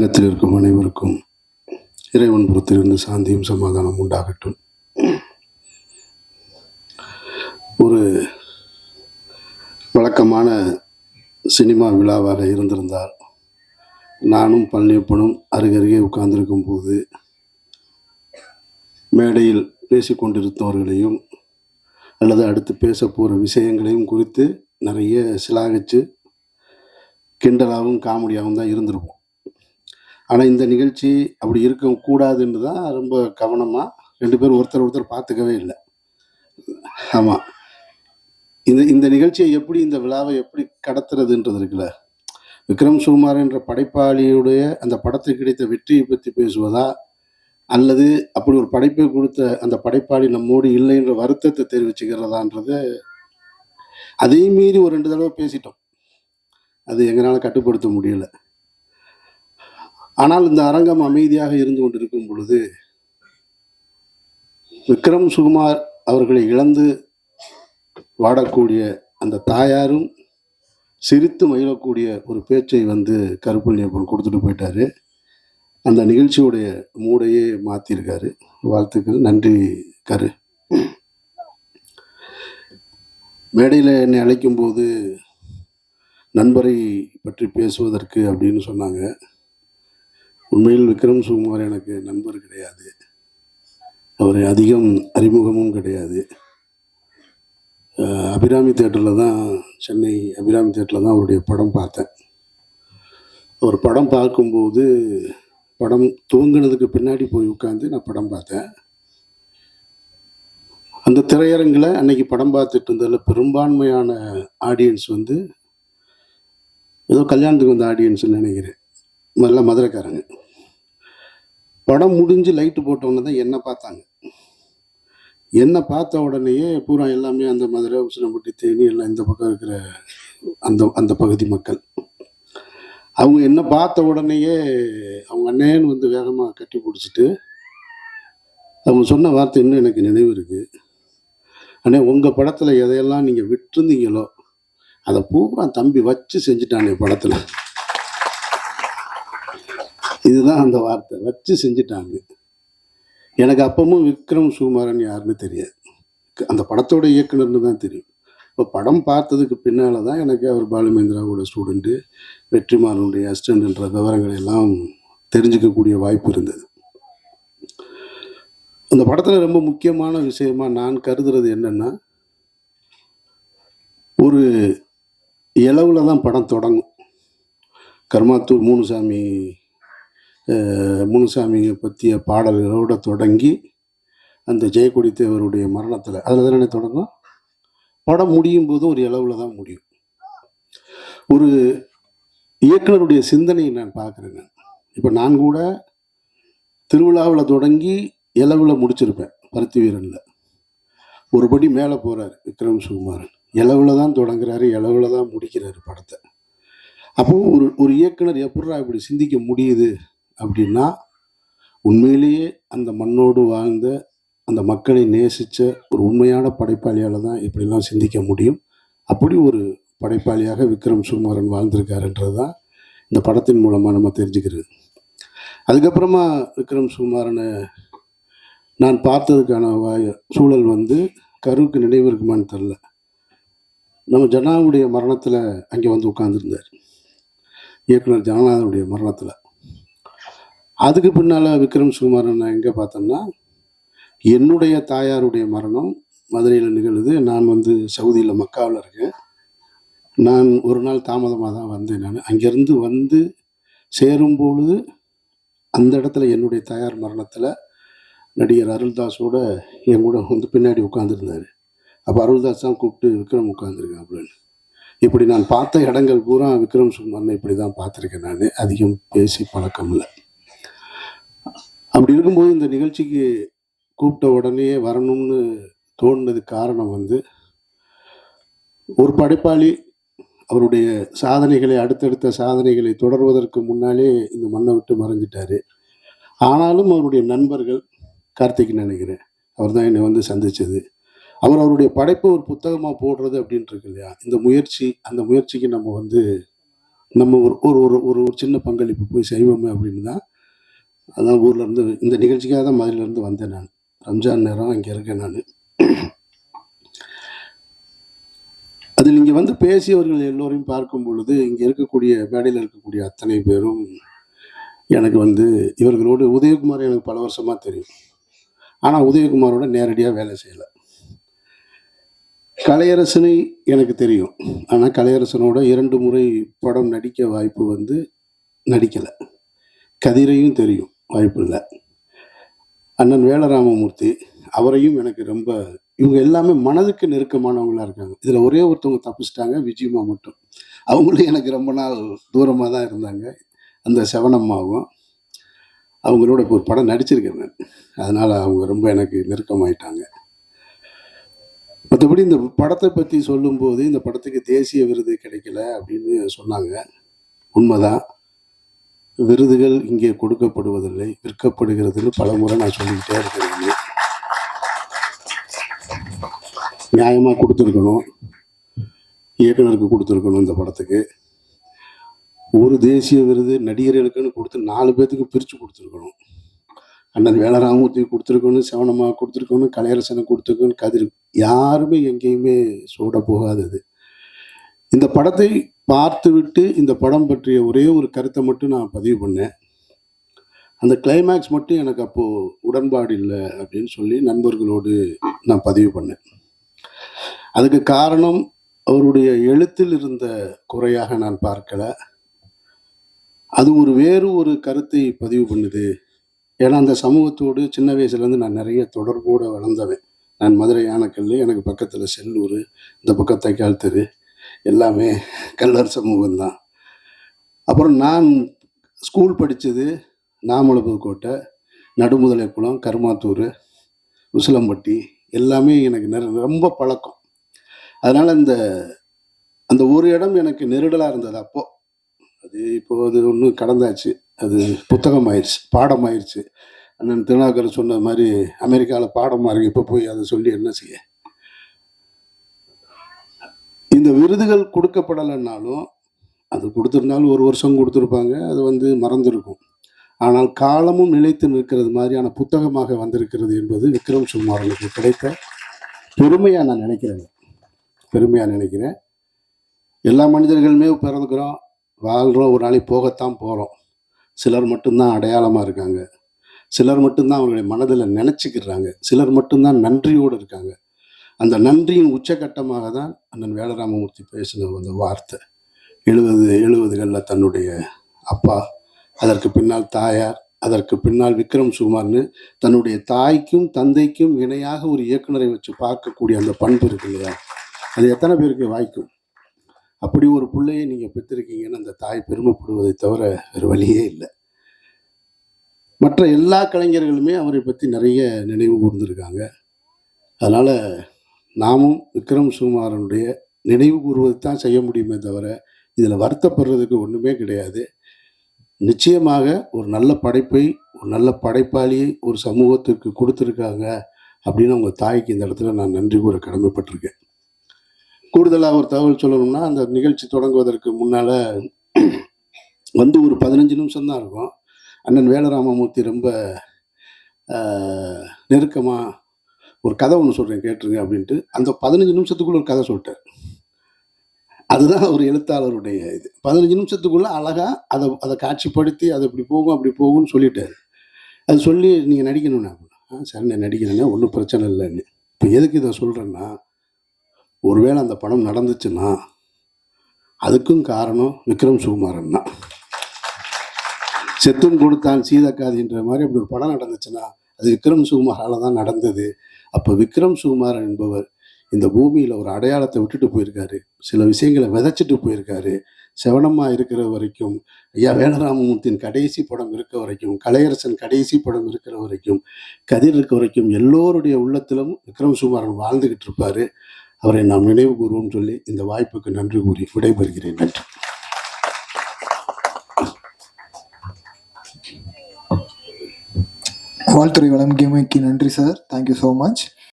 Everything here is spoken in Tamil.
அரங்கத்தில் இருக்கும் அனைவருக்கும் இறைவன் புறத்திலிருந்து சாந்தியும் சமாதானம் உண்டாகட்டும். ஒரு வழக்கமான சினிமா விழாவாக இருந்திருந்தால் நானும் பழனியப்பனும் அருகருகே உட்கார்ந்திருக்கும் போது மேடையில் பேசிக்கொண்டிருந்தவர்களையும் அல்லது அடுத்து பேச போகிற விஷயங்களையும் குறித்து நிறைய சிலாகிச்சு கிண்டலாகவும் காமெடியாகவும் தான் இருந்திருப்போம். ஆனால் இந்த நிகழ்ச்சி அப்படி இருக்கக்கூடாதுன்னு தான் ரொம்ப கவனமாக 2 பேரும் ஒருத்தர் பார்த்துக்கவே இல்லை. ஆமாம், இந்த நிகழ்ச்சியை எப்படி, இந்த விழாவை எப்படி கடத்துறதுன்றது இருக்குல்ல. விக்ரம் சுகுமார் என்ற படைப்பாளியுடைய அந்த படத்துக்கு கிடைத்த வெற்றியை பற்றி பேசுவதா, அல்லது அப்படி ஒரு படைப்பை கொடுத்த அந்த படைப்பாளி நம்மோடு இல்லைன்ற வருத்தத்தை தெரிவிச்சுக்கிறதான்றது, அதையும் மீறி ஒரு 2 தடவை பேசிட்டோம். அது எங்களால் கட்டுப்படுத்த முடியல. ஆனால் இந்த அரங்கம் அமைதியாக இருந்து கொண்டிருக்கும் பொழுது விக்ரம் சுகுமார் அவர்களை இழந்து வாடக்கூடிய அந்த தாயாரும் சிரித்து மகிழக்கூடிய ஒரு பேச்சை கருப்பழனியப்பன் கொடுத்துட்டு போயிட்டாரு. அந்த நிகழ்ச்சியுடைய மூடையே மாற்றிருக்காரு. வாழ்த்துக்கள், நன்றி கரு. மேடையில் என்னை அழைக்கும்போது நண்பரை பற்றி பேசுவதற்கு அப்படின்னு சொன்னாங்க. உண்மையில் விக்ரம் சுகுமார் எனக்கு நண்பர் கிடையாது, அவரை அதிகம் அறிமுகமும் கிடையாது. அபிராமி தேட்டரில் தான், சென்னை அபிராமி தேட்டரில் தான் அவருடைய படம் பார்த்தேன். ஒரு படம் பார்க்கும்போது படம் துவங்கினதுக்கு பின்னாடி போய் உட்காந்து நான் படம் பார்த்தேன். அந்த திரையரங்கில் அன்னைக்கு படம் பார்த்துட்டு இருந்ததில் பெரும்பான்மையான ஆடியன்ஸ் ஏதோ கல்யாணத்துக்கு வந்த ஆடியன்ஸ்ன்னு நினைக்கிறேன், நல்லா மதுரைக்காரங்க. படம் முடிஞ்சு லைட்டு போட்டவுடனே தான் என்னை பார்த்தாங்க. என்னை பார்த்த உடனேயே பூரா எல்லாமே அந்த மதுரை, உசிலம்பட்டி, தேனி எல்லாம் இந்த பக்கம் இருக்கிற அந்த பகுதி மக்கள், அவங்க என்னை பார்த்த உடனேயே அவங்க அண்ணேன்னு வேகமாக கட்டி பிடிச்சிட்டு அவங்க சொன்ன வார்த்தை இன்னும் எனக்கு நினைவு இருக்குது. அண்ணே, உங்கள் படத்தில் எதையெல்லாம் நீங்கள் விட்டுருந்தீங்களோ அதை பூரா தம்பி வச்சு செஞ்சுட்டானே படத்தில். இதுதான் அந்த வார்த்தை, வச்சு செஞ்சுட்டாங்க. எனக்கு அப்பவும் விக்ரம் சுகுமாரன் யாருன்னு தெரியாது, அந்த படத்தோட இயக்குனர்னு தான் தெரியும். இப்போ படம் பார்த்ததுக்கு பின்னால் தான் எனக்கு அவர் பாலுமேந்திராவோட ஸ்டூடெண்ட்டு, வெற்றிமாறனுடைய அசிஸ்டன்ட்ன்ற விவரங்கள் எல்லாம் தெரிஞ்சுக்கக்கூடிய வாய்ப்பு இருந்தது. அந்த படத்தில் ரொம்ப முக்கியமான விஷயமா நான் கருதுறது என்னென்னா, ஒரு இளவில் தான் படம் தொடங்கும். கர்மாத்தூர் முனுசாமியை பற்றிய பாடல்களோடு தொடங்கி அந்த ஜெயக்கொடி தேவருடைய மரணத்தில் அதில் தானே தொடங்கும். படம் முடியும் போதும் ஒரு இளவில் தான் முடியும். ஒரு இயக்குனருடைய சிந்தனையை நான் பார்க்குறேங்க. இப்போ நான் கூட திருவிழாவில் தொடங்கி இளவில் முடிச்சிருப்பேன். பருத்தி வீரனில் ஒருபடி மேலே போகிறார் விக்ரம் சுகுமாரன். இளவில் தான் தொடங்குறாரு, இளவில் தான் முடிக்கிறாரு படத்தை. அப்போது ஒரு இயக்குனர் எப்படா இப்படி சிந்திக்க முடியுது அப்படின்னா, உண்மையிலேயே அந்த மண்ணோடு வாழ்ந்த, அந்த மக்களை நேசித்த ஒரு உண்மையான படைப்பாளியால் தான் இப்படிலாம் சிந்திக்க முடியும். அப்படி ஒரு படைப்பாளியாக விக்ரம் சுகுமாரன் வாழ்ந்திருக்காருன்றது தான் இந்த படத்தின் மூலமாக நம்ம தெரிஞ்சுக்கிறது. அதுக்கப்புறமா விக்ரம் சுகுமாரனை நான் பார்த்ததுக்கான சூழல் கருவுக்கு நினைவு இருக்குமான்னு தெரில. நம்ம ஜனாவுடைய மரணத்தில் அங்கே உட்கார்ந்துருந்தார், இயக்குனர் ஜனநாதனுடைய மரணத்தில். அதுக்கு பின்னால் விக்ரம் சுகுமாரன் நான் எங்கே பார்த்தோம்னா, என்னுடைய தாயாருடைய மரணம் மதுரையில் நிகழுது. நான் சவுதியில் மக்காவில் இருக்கேன். நான் ஒரு நாள் தாமதமாக தான் வந்தேன். நான் அங்கேருந்து சேரும்பொழுது அந்த இடத்துல என்னுடைய தாயார் மரணத்தில் நடிகர் அருள்தாஸோட என் கூட பின்னாடி உட்காந்துருந்தார். அப்போ அருள்தாஸ் தான் கூப்பிட்டு விக்ரம் உட்காந்துருக்கேன் அப்படின்னு. இப்படி நான் பார்த்த இடங்கள் பூரா விக்ரம் சுகுமாரனை இப்படி தான் பார்த்துருக்கேன். நான் அதிகம் பேசி பழக்கம் இல்லை. அப்படி இருக்கும்போது இந்த நிகழ்ச்சிக்கு கூப்பிட்ட உடனே வரணும்னு தோணுனது காரணம் ஒரு படைப்பாளி அவருடைய சாதனைகளை, அடுத்தடுத்த சாதனைகளை தொடர்வதற்கு முன்னாலே இந்த மண்ணை விட்டு மறைஞ்சிட்டாரு. ஆனாலும் அவருடைய நண்பர்கள், கார்த்திக் நினைக்கிறேன், அவர் தான் என்னை சந்தித்தது. அவருடைய படைப்பை ஒரு புத்தகமாக போடுறது அப்படின்ட்டு இருக்கு இல்லையா, இந்த முயற்சி, அந்த முயற்சிக்கு நம்ம நம்ம ஒரு ஒரு ஒரு ஒரு சின்ன பங்களிப்பு போய் செய்வோமே அப்படின்னு தான். அதான் ஊர்லேருந்து இந்த நிகழ்ச்சிக்காக தான் மதுரையிலேருந்து வந்தேன் நான். ரம்ஜான் நேரம் இங்கே இருக்கேன் நான். அதில் இங்கே வந்து பேசியவர்கள் எல்லோரையும் பார்க்கும் பொழுது இங்கே இருக்கக்கூடிய மேடையில் இருக்கக்கூடிய அத்தனை பேரும் எனக்கு வந்து இவர்களோடு உதயகுமார் எனக்கு பல வருஷமாக தெரியும். ஆனால் உதயகுமாரோட நேரடியாக வேலை செய்யலை. கலையரசனை எனக்கு தெரியும். ஆனால் கலையரசனோட 2 முறை படம் நடிக்க வாய்ப்பு வந்து நடிக்கலை. கதிரையும் தெரியும், வாய்ப்பு இல்லை. அண்ணன் வேலராமமூர்த்தி அவரையும் எனக்கு ரொம்ப, இவங்க எல்லாமே மனதுக்கு நெருக்கமானவங்களா இருக்காங்க. இதில் ஒரே ஒருத்தவங்க தப்பிச்சிட்டாங்க, விஜயம்மா மட்டும். அவங்களும் எனக்கு ரொம்ப நாள் தூரமாக தான் இருந்தாங்க. அந்த செவனம்மாவும் அவங்களோட இப்போ ஒரு படம் நடிச்சிருக்கேன் நான். அதனால் அவங்க ரொம்ப எனக்கு நெருக்கமாயிட்டாங்க. மற்றபடி இந்த படத்தை பற்றி சொல்லும்போது இந்த படத்துக்கு தேசிய விருது கிடைக்கல அப்படின்னு சொன்னாங்க. உண்மைதான். விருதுகள் இங்கே கொடுக்கப்படுவதில்லை, விற்கப்படுகிறதுன்னு பல முறை நான் சொல்லிக்கிட்டே இருக்கிறேன். நியாயமாக கொடுத்துருக்கணும், இயக்குனருக்கு கொடுத்துருக்கணும். இந்த படத்துக்கு ஒரு தேசிய விருது நடிகர்களுக்குன்னு கொடுத்து 4 பேர்த்துக்கு பிரித்து கொடுத்துருக்கணும். அண்ணன் வேலராமூர்த்தி கொடுத்துருக்கணும், செவனம்மா கொடுத்துருக்கணும், கலையரசனை கொடுத்துருக்கணும், கதிர். யாருமே எங்கேயுமே சூட போகாதது. இந்த படத்தை பார்த்துவிட்டு இந்த படம் பற்றிய ஒரே ஒரு கருத்தை மட்டும் நான் பதிவு பண்ணேன். அந்த கிளைமேக்ஸ் மட்டும் எனக்கு அப்போது உடன்பாடு இல்லை அப்படின்னு சொல்லி நண்பர்களோடு நான் பதிவு பண்ணேன். அதுக்கு காரணம் அவருடைய எழுத்தில் இருந்த குறையாக நான் பார்க்கல. அது வேறு ஒரு கருத்தை பதிவு பண்ணுது. ஏன்னா அந்த சமூகத்தோடு சின்ன வயசுலேருந்து நான் நிறைய தொடர்போடு வளர்ந்தவன். நான் மதுரை யானைக்கல், எனக்கு பக்கத்தில் செல்லூர், இந்த பக்கம் தைக்கால் தெரு, எல்லாமே கல்லர் சமூகம்தான். அப்புறம் நான் ஸ்கூல் படித்தது நாமலபுதுக்கோட்டை, நடுமுதலைக்குளம், கருமாத்தூர், உசிலம்பட்டி, எல்லாமே எனக்கு ரொம்ப பழக்கம். அதனால் அந்த ஒரு இடம் எனக்கு நெருடலாக இருந்தது அப்போது. அது இப்போது அது ஒன்றும் கடந்தாச்சு, அது புத்தகம் ஆயிடுச்சு, பாடம் ஆயிடுச்சு. அண்ணன் திருநாகர் சொன்ன மாதிரி அமெரிக்காவில் பாடமாக இருக்கு. இப்போ போய் அதை சொல்லி என்ன செய்ய? இந்த விருதுகள் கொடுக்கப்படலைன்னாலும், அது கொடுத்துருந்தாலும் 1 வருஷம் கொடுத்துருப்பாங்க, அது வந்து மறந்துருக்கும். ஆனால் காலமும் நிலைத்து நிற்கிறது மாதிரியான புத்தகமாக வந்திருக்கிறது என்பது விக்ரம் சுகுமாரனுக்கு கிடைத்த பெருமையாக நான் நினைக்கிறேன். பெருமையாக நினைக்கிறேன். எல்லா மனிதர்களுமே பிறந்துக்கிறோம், வாழ்கிறோம், ஒரு நாளைக்கு போகத்தான் போகிறோம். சிலர் மட்டும்தான் அடையாளமாக இருக்காங்க, சிலர் மட்டும்தான் அவங்களுடைய மனதில் நினச்சிக்கிறாங்க, சிலர் மட்டும்தான் நன்றியோடு இருக்காங்க. அந்த நன்றியின் உச்சகட்டமாக தான் அண்ணன் வேலராமமூர்த்தி பேசின அந்த வார்த்தை. 70களில் தன்னுடைய அப்பா, அதற்கு பின்னால் தாயார், அதற்கு பின்னால் விக்ரம் சுகுமார்னு தன்னுடைய தாய்க்கும் தந்தைக்கும் இணையாக ஒரு இயக்குனரை வச்சு பார்க்கக்கூடிய அந்த பண்பு இருக்கு இல்லையா, அது எத்தனை பேருக்கு வாய்க்கும்? அப்படி ஒரு பிள்ளையை நீங்கள் பெற்றிருக்கீங்கன்னு அந்த தாய் பெருமைப்படுவதை தவிர வேறு வழியே இல்லை. மற்ற எல்லா கலைஞர்களுமே அவரை பற்றி நிறைய நினைவு கூர்ந்திருக்காங்க. அதனால் நாமும் விக்ரம் சுகுமாரனுடைய நினைவு கூறுவது தான் செய்ய முடியுமே தவிர இதில் வருத்தப்படுறதுக்கு ஒன்றுமே கிடையாது. நிச்சயமாக ஒரு நல்ல படைப்பை, ஒரு நல்ல படைப்பாளியை ஒரு சமூகத்திற்கு கொடுத்துருக்காங்க அப்படின்னு அவங்க தாய்க்கு இந்த இடத்துல நான் நன்றி கூற கடமைப்பட்டிருக்கேன். கூடுதலாக ஒரு தகவல் சொல்லணும்னா, அந்த நிகழ்ச்சி தொடங்குவதற்கு முன்னால் வந்து ஒரு 15 நிமிஷம் தான் இருக்கும். அண்ணன் வேலராமமூர்த்தி ரொம்ப நெருக்கமாக ஒரு கதை ஒன்று சொல்கிறேன் கேட்டுருங்க அப்படின்ட்டு அந்த 15 நிமிஷத்துக்குள்ள ஒரு கதை சொல்லிட்டார். அதுதான் ஒரு எழுத்தாளருடைய இது. 15 நிமிஷத்துக்குள்ளே அழகாக அதை காட்சிப்படுத்தி அதை இப்படி போகும் அப்படி போகும்னு சொல்லிட்டார். அது சொல்லி நீங்கள் நடிக்கணும்னா, சரி நான் நடிக்கிறேன்னா ஒன்றும் பிரச்சனை இல்லைன்னு. இப்போ எதுக்கு இதை சொல்கிறேன்னா, ஒருவேளை அந்த படம் நடந்துச்சுன்னா அதுக்கும் காரணம் விக்ரம் சுகுமாரன் தான். செத்தும் கொடுத்தான் சீதக்காதின்ற மாதிரி அப்படி ஒரு படம் நடந்துச்சுன்னா அது விக்ரம் சுகுமாரால் தான் நடந்தது. அப்போ விக்ரம் சுகுமாரன் என்பவர் இந்த பூமியில் ஒரு அடையாளத்தை விட்டுட்டு போயிருக்காரு, சில விஷயங்களை விதைச்சிட்டு போயிருக்காரு. செவனம்மா இருக்கிற வரைக்கும், ஐயா வேலராமமூர்த்தியின் கடைசி படம் இருக்க வரைக்கும், கலையரசன் கடைசி படம் இருக்கிற வரைக்கும், கதிர் இருக்க வரைக்கும் எல்லோருடைய உள்ளத்திலும் விக்ரம் சுகுமாரன் வாழ்ந்துக்கிட்டு இருப்பார். அவரை நாம் நினைவு கூறுவோம் சொல்லி இந்த வாய்ப்புக்கு நன்றி கூறி விடைபெறுகிறேன். நன்றி. வாழ்த்துறை வழங்கியமைக்கு நன்றி சார். Thank you so much.